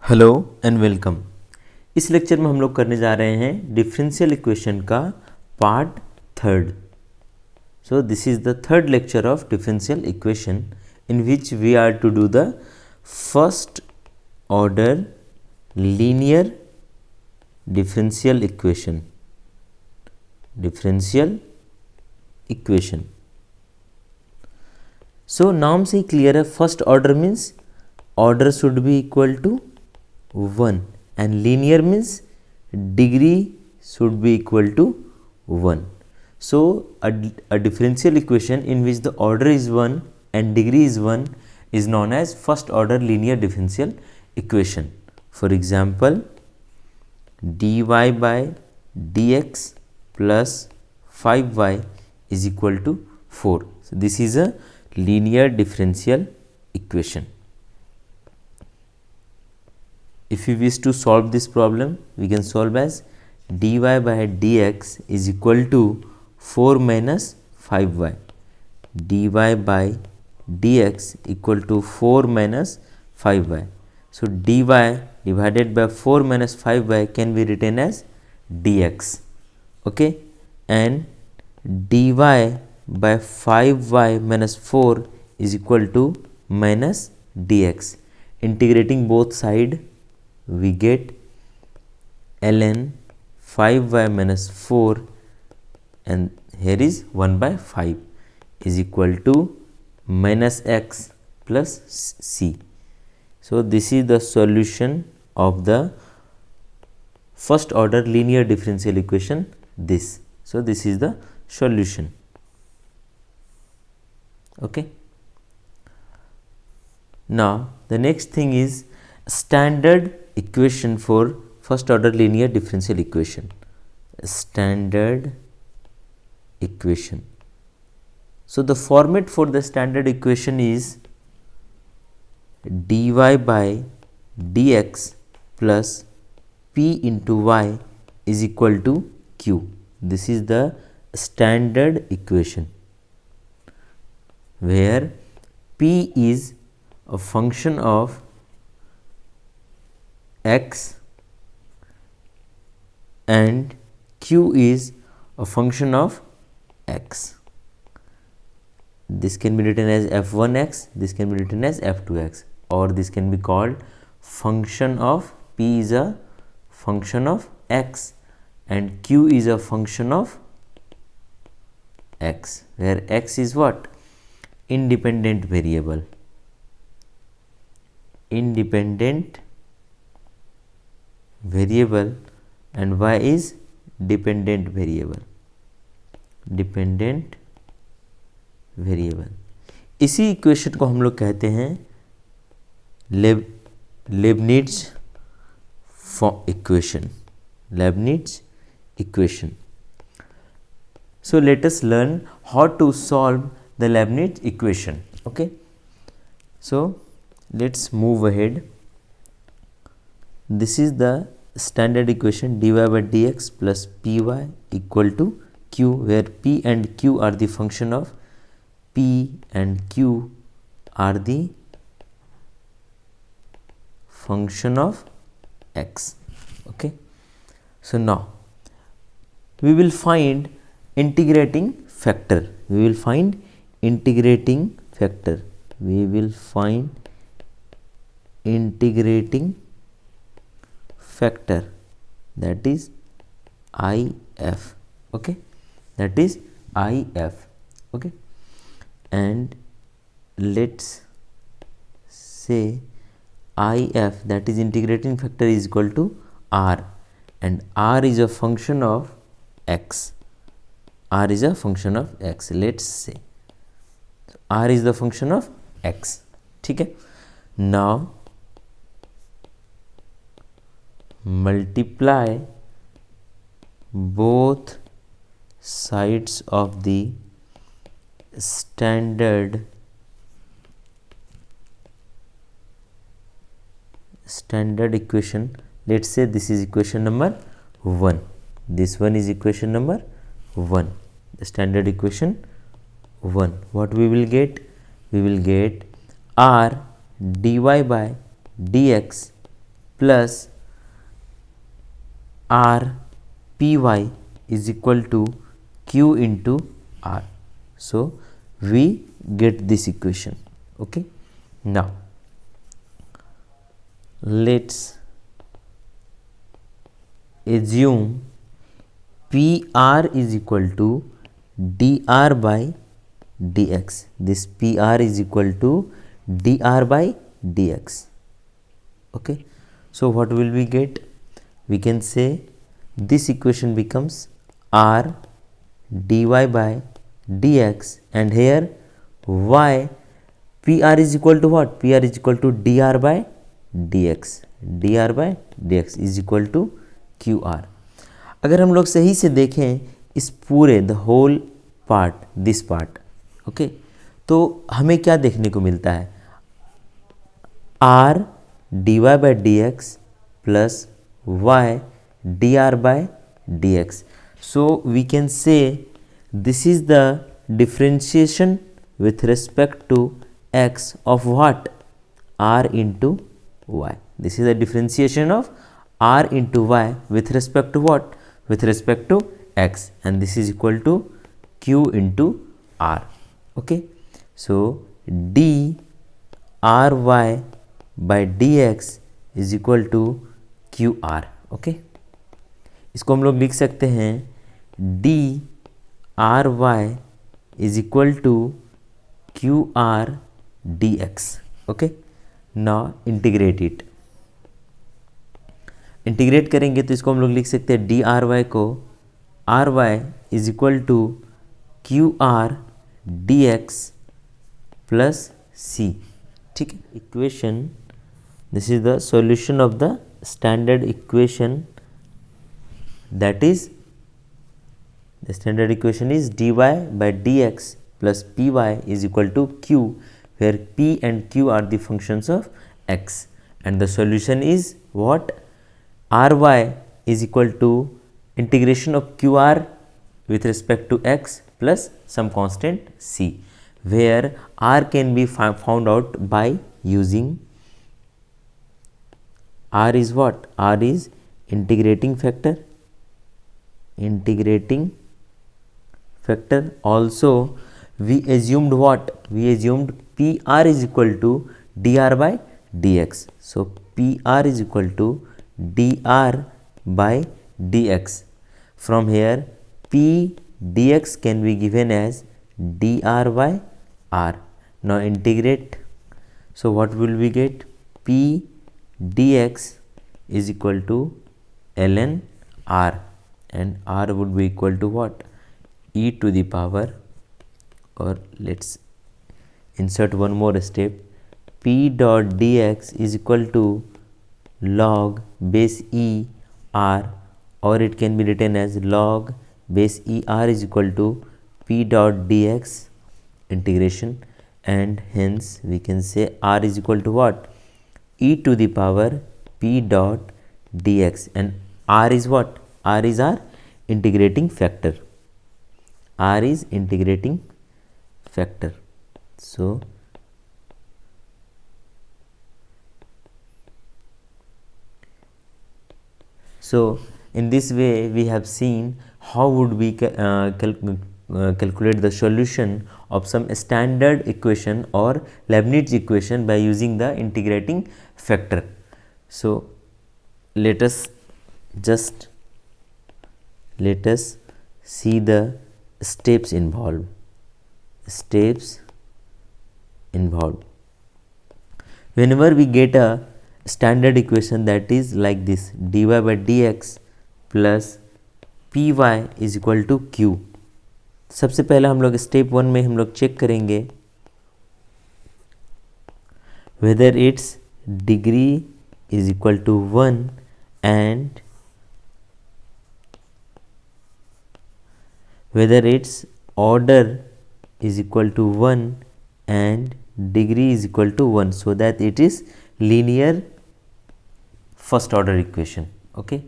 Hello and welcome. इस lecture में हम लोग करने जा रहे हैं डिफरेंशियल इक्वेशन का part third. So this is the third lecture of differential equation in which we are to do the first order linear differential equation. So नाम से ही क्लियर है, first order means order should be equal to 1 and linear means degree should be equal to 1. So a differential equation in which the order is 1 and degree is 1 is known as first order linear differential equation. For example, dy by dx plus 5y is equal to 4. So this is a linear differential equation. If we wish to solve this problem, we can solve as dy by dx is equal to 4 minus 5y. dy by dx equal to 4 minus 5y. So dy divided by 4 minus 5y can be written as dx. Okay, and dy by 5y minus 4 is equal to minus dx. Integrating both sides, we get ln 5y minus 4 and here is 1 by 5 is equal to minus x plus c. So this is the solution of the first order linear differential equation this. So this is the solution. Okay. Now the next thing is standard equation for first order linear differential equation. Standard equation. So the format for the standard equation is dy by dx plus p into y is equal to q. This is the standard equation where p is a function of x and q is a function of x. This can be written as f1x, this can be written as f2x, or this can be called function of p is a function of x and q is a function of x, where x is what? Independent variable. Independent variable and y is dependent variable. Dependent variable. इसी equation को हम लोग कहते हैं लेबनिट्ज equation. Leibniz equation. So let us learn how to solve the Leibniz equation. Okay. So let's move ahead. This is the standard equation dy by dx plus py equal to q, where p and q are the function of p and q are the function of x. Okay. So now we will find integrating factor. We will find integrating factor. We will find integrating factor, that is if. Okay, that is if. Okay, and let's say if, that is integrating factor, is equal to r, and r is a function of x. R is a function of x. Let's say r is the function of x. ठीक है. Now multiply both sides of the standard equation. Let's say this is equation number 1. This one is equation number 1. The standard equation 1. What we will get? We will get r dy by dx plus r py is equal to q into r. So we get this equation. Okay, now let's assume PR is equal to dr by dx. This PR is equal to dr by dx. Okay, so what will we get? We can say this equation becomes r dy by dx, and here y PR is equal to what? PR is equal to dr by dx. dr by dx is equal to qr. अगर हम लोग सही से देखें इस पूरे the whole part, this part, okay, तो हमें क्या देखने को मिलता है? r dy by dx plus y dr by dx. So we can say this is the differentiation with respect to x of what? R into y. This is the differentiation of r into y with respect to what? With respect to x, and this is equal to q into r. Okay, so d ry by dx is equal to qr. Okay, इसको हम लोग लिख सकते हैं d ry is equal to qr dx. Okay, now integrate it. Integrate करेंगे तो इसको हम लोग लिख सकते हैं डी आर वाई को R Y is equal to Q R D X plus C. ठीक है, equation, this is the solution of the standard equation, that is the standard equation is dy by dx plus py is equal to q, where p and q are the functions of x, and the solution is what? ry is equal to integration of qr with respect to x plus some constant c, where r can be found out by using r is what? R is integrating factor. Integrating factor. Also we assumed what? We assumed pr is equal to dr by dx. So pr is equal to dr by dx. From here p dx can be given as dr by r. Now integrate. So what will we get? P dx is equal to ln r, and r would be equal to what? E to the power, or let's insert one more step, p dot dx is equal to log base e r, or it can be written as log base e r is equal to p dot dx integration, and hence we can say r is equal to what? E to the power p dot dx, and r is what? R is our integrating factor. R is integrating factor. So in this way we have seen how would we calculate the solution of some standard equation or Leibniz equation by using the integrating factor. So let us see the steps involved. Whenever we get a standard equation that is like this, dy by dx plus py is equal to q, सबसे पहले हम लोग step 1 में हम लोग check करेंगे whether its degree is equal to 1 and whether its order is equal to 1 and degree is equal to 1, so that it is linear first order equation. Okay,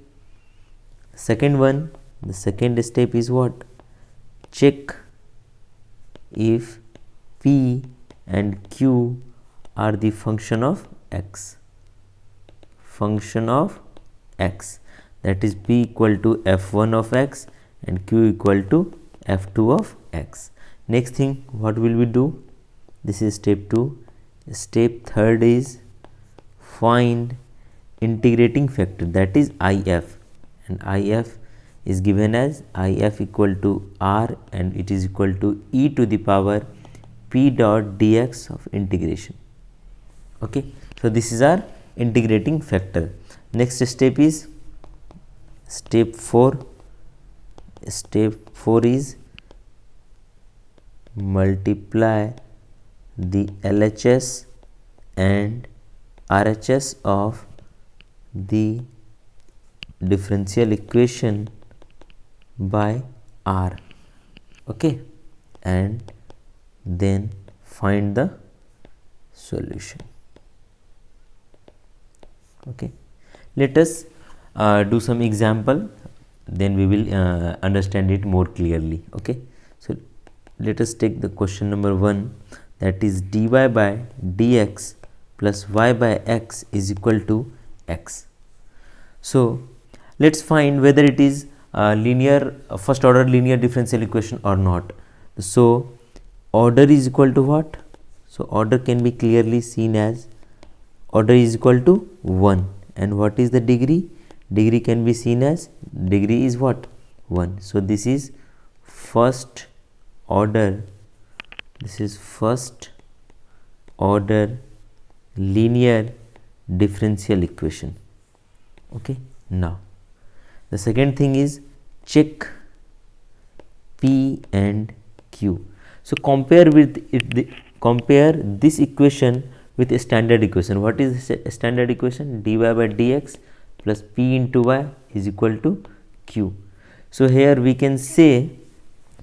second one, the second step is what? Check if p and q are the function of x. function of x, that is p equal to f1 of x and q equal to f2 of x. Next thing, what will we do? This is step 2. Step 3 is find integrating factor, that is if, and if is given as if equal to r and it is equal to e to the power p dot dx of integration. Okay, so this is our integrating factor. Next step is step 4. Step 4 is multiply the LHS and RHS of the differential equation by R. Okay, and then find the solution. Okay, let us do some example, then we will understand it more clearly. Okay, so let us take the question number 1, that is dy by dx plus y by x is equal to x. So let's find whether it is linear first order linear differential equation or not. So order is equal to what? So order can be clearly seen as order is equal to 1, and what is the degree? Degree can be seen as degree is what? 1. So this is first order, this is first order linear differential equation. Okay, now the second thing is check p and q. So compare with it, compare this equation with a standard equation. What is a standard equation? dy by dx plus p into y is equal to q. So here we can say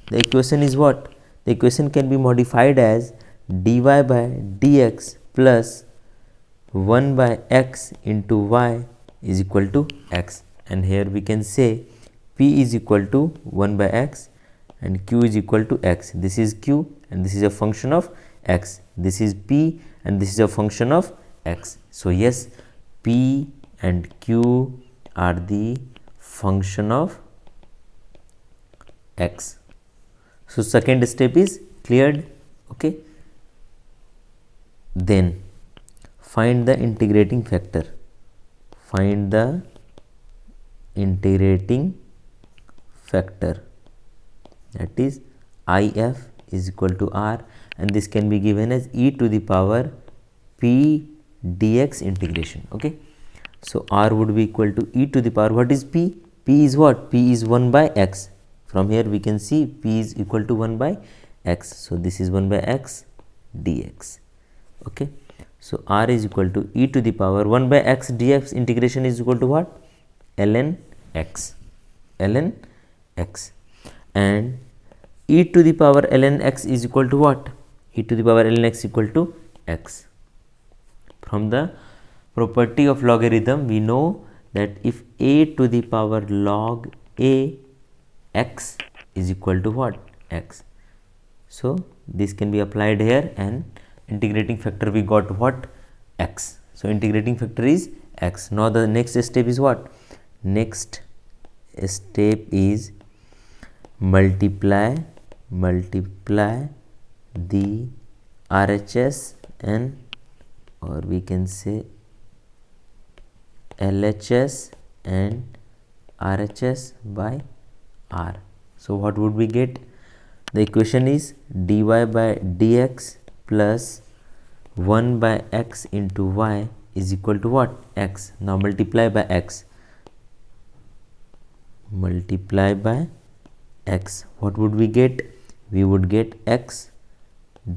the equation is what? The equation can be modified as dy by dx plus 1 by x into y is equal to x, and here we can say p is equal to 1 by x and q is equal to x. This is q and this is a function of x. This is p and this is a function of x. So yes, p and q are the function of x. So second step is cleared. Okay, then find the integrating factor. Find the integrating factor, that is if is equal to r, and this can be given as e to the power p dx integration. Okay, so r would be equal to e to the power, what is p? P is what? P is 1 by x. From here we can see p is equal to 1 by x. So this is 1 by x dx. Okay, so r is equal to e to the power 1 by x dx integration is equal to what? ln x. ln x, and e to the power ln x is equal to what? E to the power ln x equal to x. From the property of logarithm we know that if a to the power log a x is equal to what? X. So this can be applied here, and integrating factor we got what? X. So integrating factor is x. Now the next step is what? Next step is multiply the RHS and, or we can say LHS and RHS by R. So what would we get? The equation is dy by dx plus 1 by x into y is equal to what? X. Now multiply by x. Multiply by x. What would we get? We would get x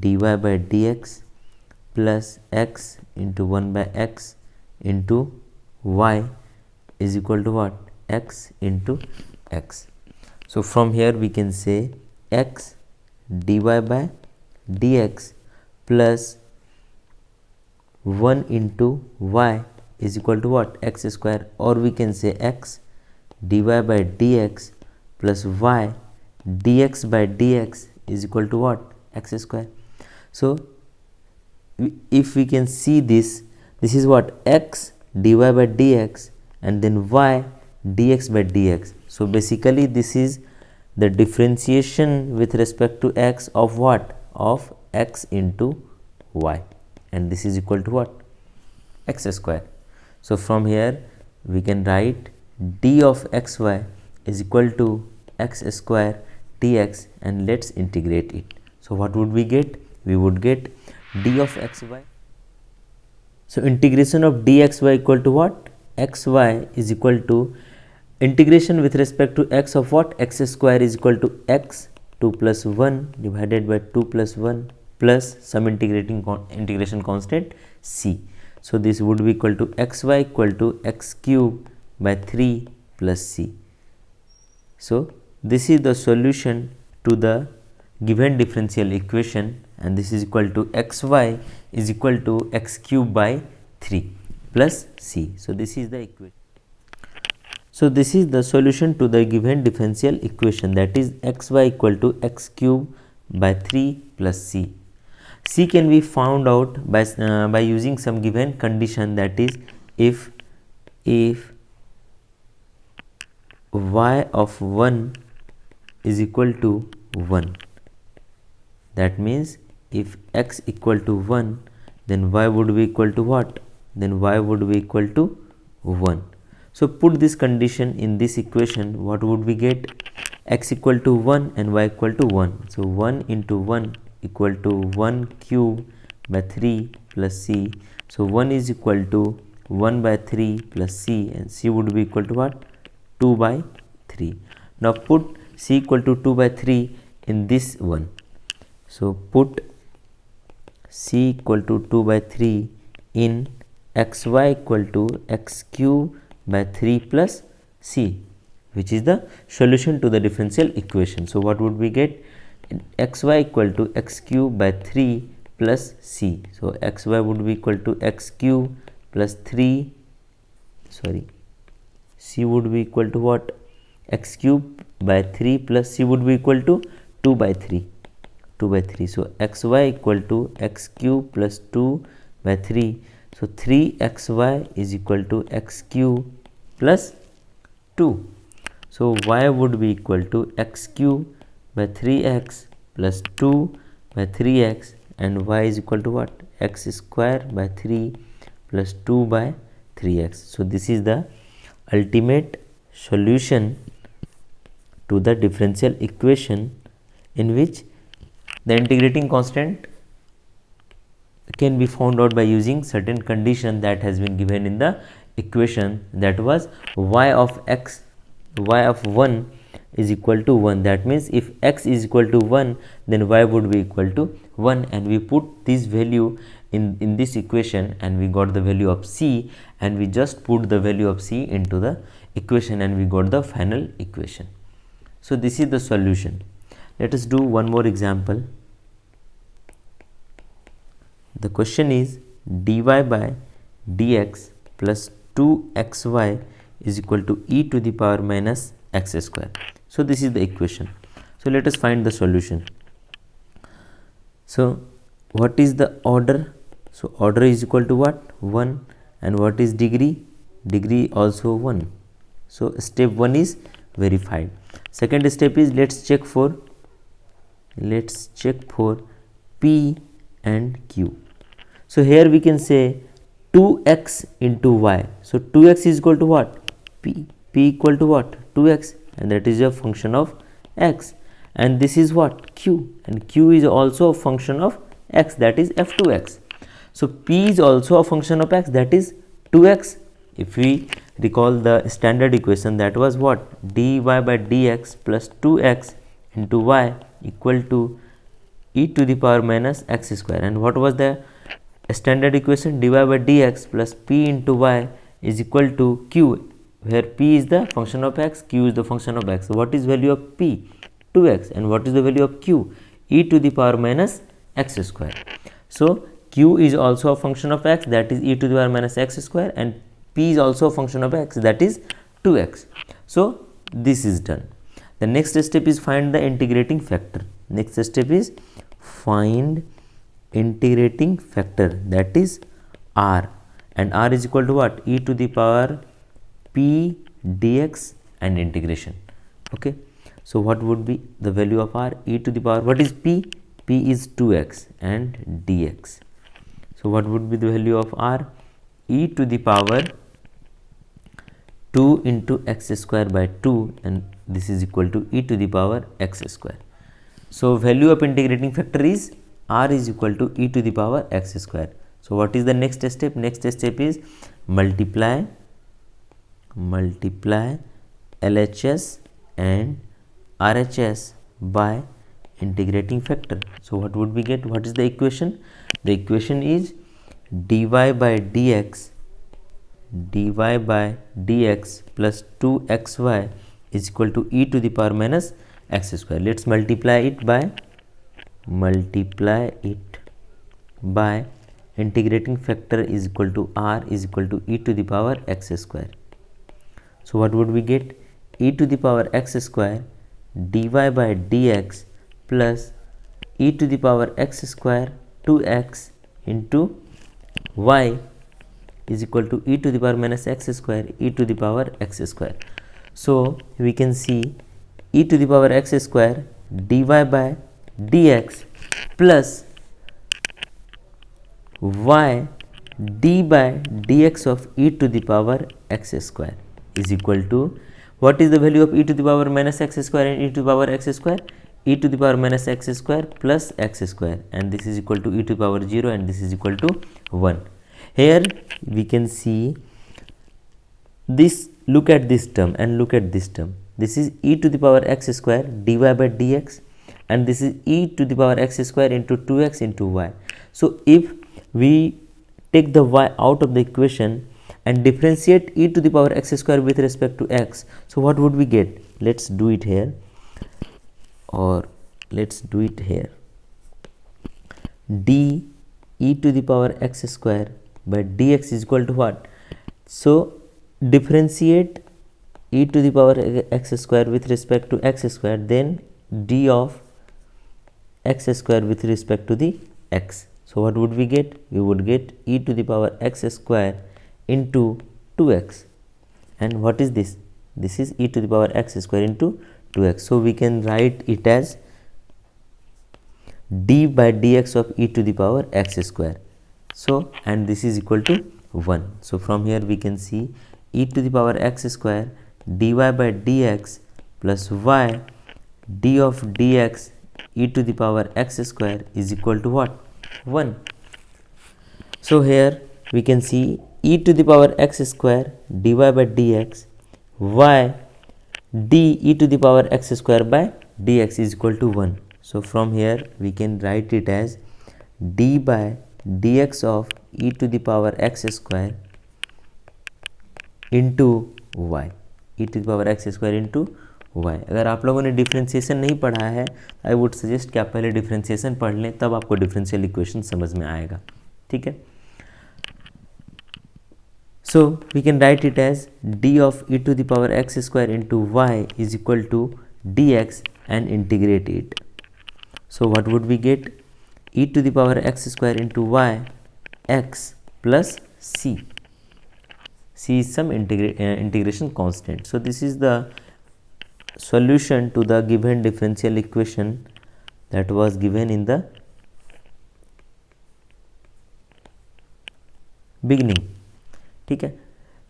dy by dx plus x into 1 by x into y is equal to what? X into x. So from here we can say x dy by dx plus 1 into y is equal to what? X square, or we can say x dy by dx plus y dx by dx is equal to what? X square. So if we can see this, this is what? X dy by dx and then y dx by dx. So basically this is the differentiation with respect to x of what? Of x into y, and this is equal to what? X square. So from here we can write d of xy is equal to x square dx, and let's integrate it. So what would we get? We would get d of xy. So integration of dxy equal to what? Xy is equal to integration with respect to x of what? X square is equal to x 2 plus 1 divided by 2 plus 1 plus some integration constant c. So this would be equal to xy equal to x cube by 3 plus c. So this is the solution to the given differential equation, and this is equal to xy is equal to x cube by 3 plus c. So this is the equation. So this is the solution to the given differential equation, that is xy equal to x cube by 3 plus c. C can be found out by using some given condition, that is if y of 1 is equal to 1, that means if x equal to 1, then y would be equal to what? Then y would be equal to 1. So put this condition in this equation, what would we get? X equal to 1 and y equal to 1. So 1 into 1 equal to 1 cube by 3 plus c. So 1 is equal to 1 by 3 plus c, and c would be equal to what? 2 by 3. Now put c equal to 2 by 3 in this one. So put c equal to 2 by 3 in xy equal to x cube by 3 plus c, which is the solution to the differential equation. So what would we get? Xy equal to x cube by 3 plus c. So xy would be equal to x cube plus 3, c would be equal to what? X cube by 3 plus c would be equal to 2 by 3. So xy equal to x cube plus 2 by 3. So 3xy is equal to x cube plus 2. So y would be equal to x cube by 3x plus 2 by 3x, and y is equal to what? X square by 3 plus 2 by 3x. So this is the ultimate solution to the differential equation, in which the integrating constant can be found out by using certain condition that has been given in the equation, that was y of 1 is equal to 1. That means if x is equal to 1, then y would be equal to 1, and we put this value in this equation, and we got the value of c, and we just put the value of c into the equation, and we got the final equation. So this is the solution. Let us do one more example. The question is dy by dx plus 2xy is equal to e to the power minus x square. So this is the equation. So let us find the solution. So what is the order? So order is equal to what? 1. And what is degree? Degree also 1. So step 1 is verified. Second step is let's check for p and q. So here we can say 2x into y. So 2x is equal to what? P equal to what? 2x, and that is a function of x, and this is what? Q, and q is also a function of x, that is f2x. So p is also a function of x, that is 2x. If we recall the standard equation, that was what? dy by dx plus 2x into y equal to e to the power minus x square. And what was the standard equation? dy by dx plus p into y is equal to q, where p is the function of x, q is the function of x. So what is value of p? 2x. And what is the value of q? E to the power minus x square. So q is also a function of x, that is e to the power minus x square, and p is also a function of x, that is 2x. So this is done. The next step is find the integrating factor. Next step is find integrating factor, that is r. and r is equal to what? E to the power p dx and integration. Okay, so what would be the value of r? E to the power, what is p? P is 2x and dx. So what would be the value of r? E to the power 2 into x square by 2, and this is equal to e to the power x square. So value of integrating factor is r is equal to e to the power x square. So what is the next step? Next step is multiply LHS and RHS by integrating factor. So what would we get? What is the equation? The equation is dy by dx plus 2xy is equal to e to the power minus x square. Let's multiply it by integrating factor is equal to r is equal to e to the power x square. So what would we get? E to the power x square dy by dx plus e to the power x square 2x into y is equal to e to the power minus x square e to the power x square. So we can see e to the power x square dy by dx plus y d by dx of e to the power x square is equal to, what is the value of e to the power minus x square and e to the power x square? E to the power minus x square plus x square, and this is equal to e to the power 0 and this is equal to 1. Here we can see this, look at this term and look at this term. This is e to the power x square dy by dx, and this is e to the power x square into 2x into y. So if we take the y out of the equation and differentiate e to the power x square with respect to x, so what would we get? Let's do it here, or let's do it here. D e to the power x square by dx is equal to what? So differentiate e to the power x square with respect to x square, then d of x square with respect to the x. So what would we get? We would get e to the power x square into 2x, and what is this? This is e to the power x square into 2x. So we can write it as d by dx of e to the power x square. So, and this is equal to 1. So from here we can see e to the power x square dy by dx plus y d of dx e to the power x square is equal to what? 1. So here we can see e to the power x square dy by dx y d e to the power x square by dx is equal to 1. So from here we can write it as d by dx of e to the power x square into y, e to the power x square into y. अगर आप लोगों ने differentiation नहीं पढ़ा है, I would suggest कि आप पहले डिफ्रेंशिएशन पढ़ लें, तब आपको डिफरेंशियल इक्वेशन समझ में आएगा. ठीक है. So we can write it as d of e to the power x square into y is equal to dx and integrate it. So what would we get? E to the power x square into y x plus c. C is some integration constant. So this is the solution to the given differential equation that was given in the beginning. ठीक है.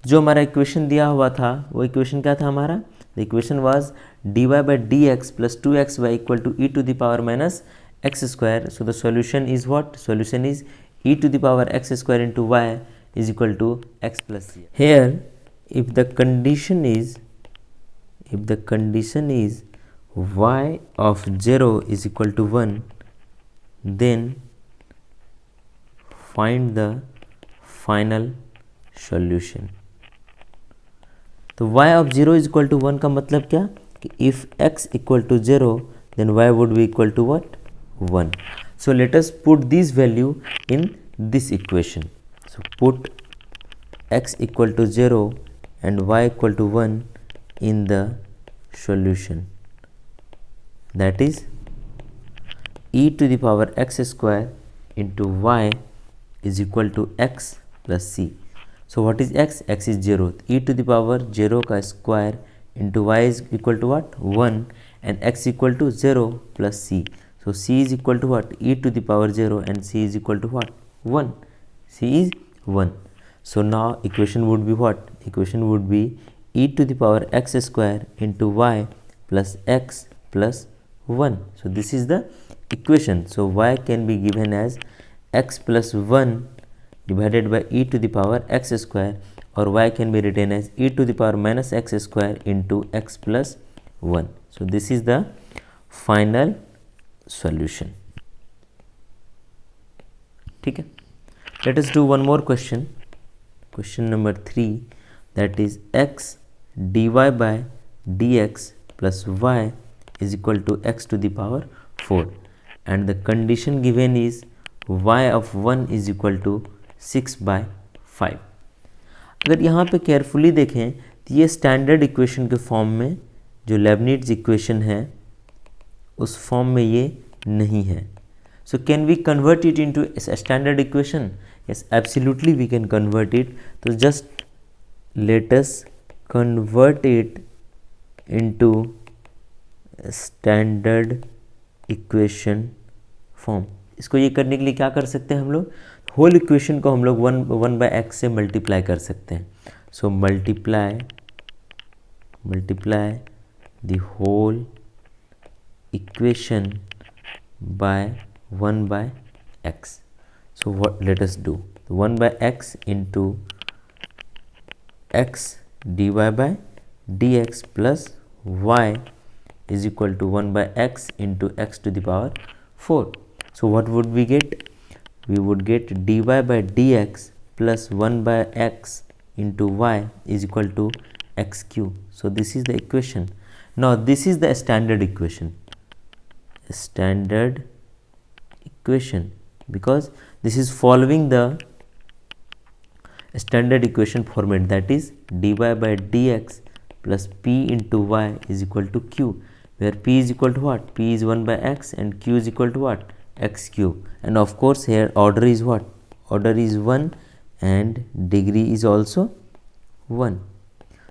जो हमारा equation दिया हुआ था वो equation क्या था हमारा? The equation was dy by dx plus 2xy equal to e to the power minus x square. So the solution is what? Solution is e to the power x square into y is equal to x plus c. Here if the condition is y of 0 is equal to 1, then find the final solution. तो y of 0 is equal to 1 का मतलब क्या कि if x equal to 0 then y would be equal to what? 1. So let us put this value in this equation. So put x equal to 0 and y equal to 1 in the solution. That is e to the power x square into y is equal to x plus c. So what is x? X is 0. E to the power 0 का square into y is equal to what? 1 and x equal to 0 plus c. So c is equal to what? E to the power 0 and c is equal to what? 1. C is 1. So now equation would be what? Equation would be e to the power x square into y plus x plus 1. So this is the equation. So y can be given as x plus 1 divided by e to the power x square, or y can be written as e to the power minus x square into x plus 1. So this is the final solution. ठीक है. Let us do one more question. Question number 3, that is x dy by dx plus y is equal to x to the power 4, and the condition given is y of 1 is equal to 6 by 5. अगर यहाँ पे carefully देखें तो ये standard equation के form में, जो लेबनिट्ज equation है उस फॉर्म में ये नहीं है. So can we convert it into standard equation? Yes, absolutely we can convert it. तो just let us convert it into standard equation form. इसको ये करने के लिए क्या कर सकते हैं हम लोग? होल इक्वेशन को हम लोग वन बाय एक्स से मल्टीप्लाई कर सकते हैं. So multiply the whole equation by 1 by x. So what let us do? 1 by x into x dy by dx plus y is equal to 1 by x into x to the power 4. So what would we get? We would get dy by dx plus 1 by x into y is equal to x cube. So this is the equation. Now this is the standard equation. Standard equation, because this is following the standard equation format, that is dy by dx plus p into y is equal to q, where p is equal to what? P is 1 by x and q is equal to what? X cube. And of course here order is what? Order is 1 and degree is also 1.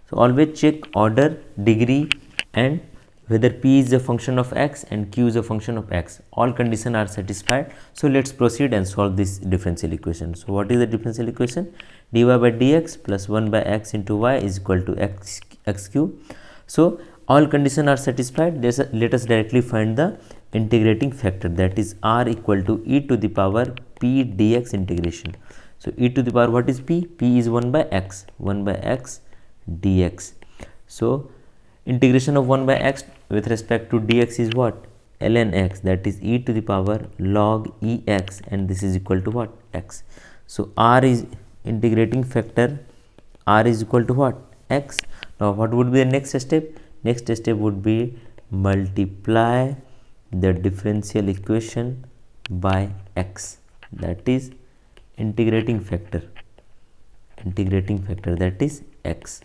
So always check order, degree, and whether p is a function of x and q is a function of x. All conditions are satisfied. So let's proceed and solve this differential equation. So what is the differential equation? Dy by dx plus 1 by x into y is equal to x cube. So all conditions are satisfied. Let us directly find the integrating factor, that is r equal to e to the power p dx integration. So e to the power, what is p? P is 1 by x dx. So integration of 1 by x with respect to dx is what? Ln x, that is e to the power log ex, and this is equal to what? X. So r is integrating factor, r is equal to what? X. Now what would be the next step? Next step would be multiply the differential equation by x, that is integrating factor, that is x.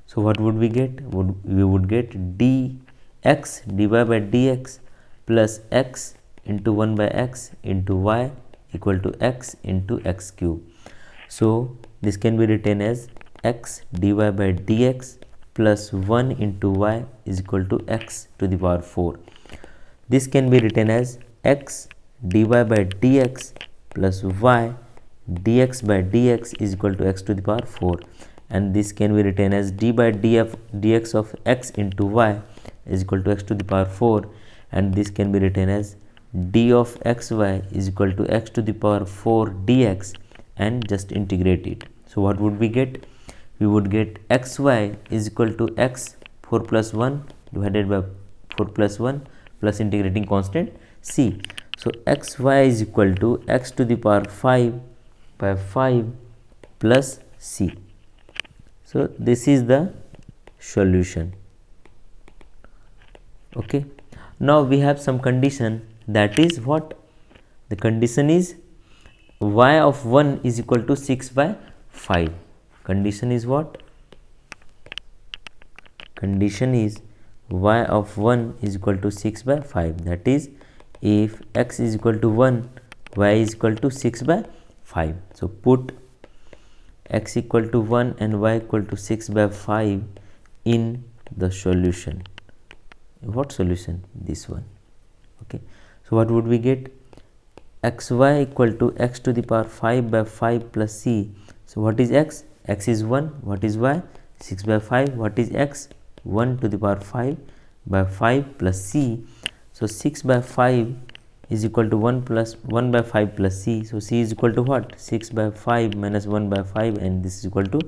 So what would we get? We would get dx dy by dx plus x into 1 by x into y equal to x into x cube. So this can be written as x dy by dx plus 1 into y is equal to x to the power 4. This can be written as x dy by dx plus y dx by dx is equal to x to the power 4, and this can be written as d by dx of x into y is equal to x to the power 4, and this can be written as d of xy is equal to x to the power 4 dx, and just integrate it. So what would we get? We would get xy is equal to x 4 plus 1 divided by 4 plus 1 plus integrating constant c. So xy is equal to x to the power 5 by 5 plus c. So this is the solution. Okay. Now we have some condition, that is what? The condition is y of 1 is equal to 6 by 5. Condition is what? Condition is y of 1 is equal to 6 by 5. That is, if x is equal to 1, y is equal to 6 by 5. So put x equal to 1 and y equal to 6 by 5 in the solution. What solution? This one. Okay, so what would we get? xy equal to x to the power 5 by 5 plus c. So what is x? X is 1. What is y? 6 by 5. What is x? 1 to the power 5 by 5 plus c. So 6 by 5 is equal to 1 plus 1 by 5 plus c. So c is equal to what? 6 by 5 minus 1 by 5 and this is equal to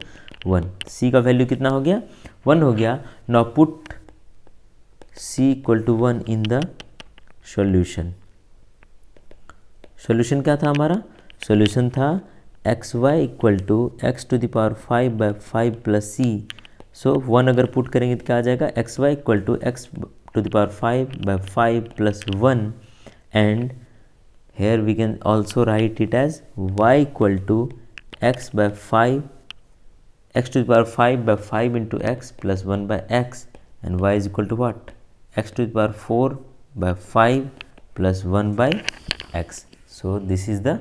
1. c का value कितना हो गया? 1 हो गया. Now put c equal to 1 in the solution. Solution क्या था हमारा? Solution था X Y equal to X to the power 5 by 5 plus C. So 1 अगर पुट करेंगे तो क्या आ जाएगा? X Y equal to X to the power 5 by 5 plus 1 and here we can also write it as Y equal to X by 5 X to the power 5 by 5 into X plus 1 by x and y is equal to what? X to the power 4 by 5 plus 1 by x. So this is the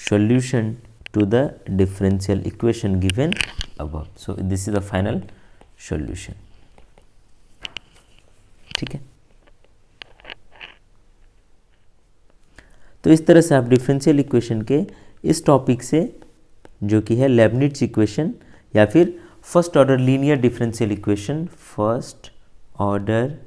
solution to the differential equation given above. So this is the final solution. ठीक है. तो इस तरह से आप differential equation के इस topic से जो कि है लेबनिट्ज इक्वेशन या फिर first order linear differential equation, first order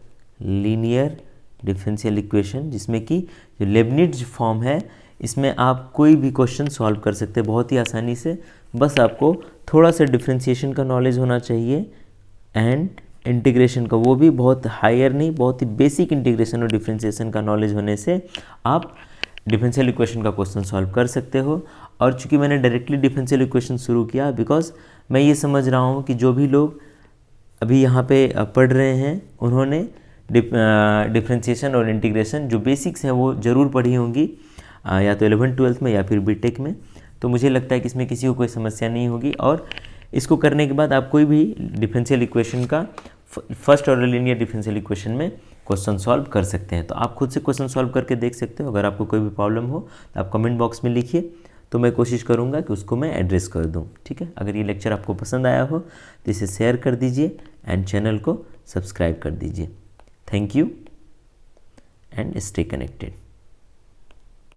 linear differential equation, जिसमें कि जो लेबनिट्ज फॉर्म है इसमें आप कोई भी क्वेश्चन सॉल्व कर सकते हैं बहुत ही आसानी से. बस आपको थोड़ा सा डिफरेंशिएशन का नॉलेज होना चाहिए एंड इंटीग्रेशन का, वो भी बहुत हायर नहीं, बहुत ही बेसिक इंटीग्रेशन और डिफरेंशिएशन का नॉलेज होने से आप डिफरेंशियल इक्वेशन का क्वेश्चन सॉल्व कर सकते हो. और चूंकि मैंने डायरेक्टली डिफरेंशियल इक्वेशन शुरू किया बिकॉज मैं ये समझ रहा हूँ कि जो भी लोग अभी यहाँ पे पढ़ रहे हैं उन्होंने डिफरेंशिएशन और इंटीग्रेशन जो बेसिक्स हैं वो ज़रूर पढ़ी होंगी या तो 11th-12th में या फिर बीटेक में. तो मुझे लगता है कि इसमें किसी को कोई समस्या नहीं होगी और इसको करने के बाद आप कोई भी डिफरेंशियल इक्वेशन का first order linear differential equation में क्वेश्चन सॉल्व कर सकते हैं. तो आप खुद से क्वेश्चन सॉल्व करके देख सकते हो. अगर आपको कोई भी प्रॉब्लम हो तो आप कमेंट बॉक्स में लिखिए, तो मैं कोशिश करूँगा कि उसको मैं एड्रेस कर दूँ. ठीक है. अगर ये लेक्चर आपको पसंद आया हो तो इसे शेयर कर दीजिए एंड चैनल को सब्सक्राइब कर दीजिए. Thank you and stay connected.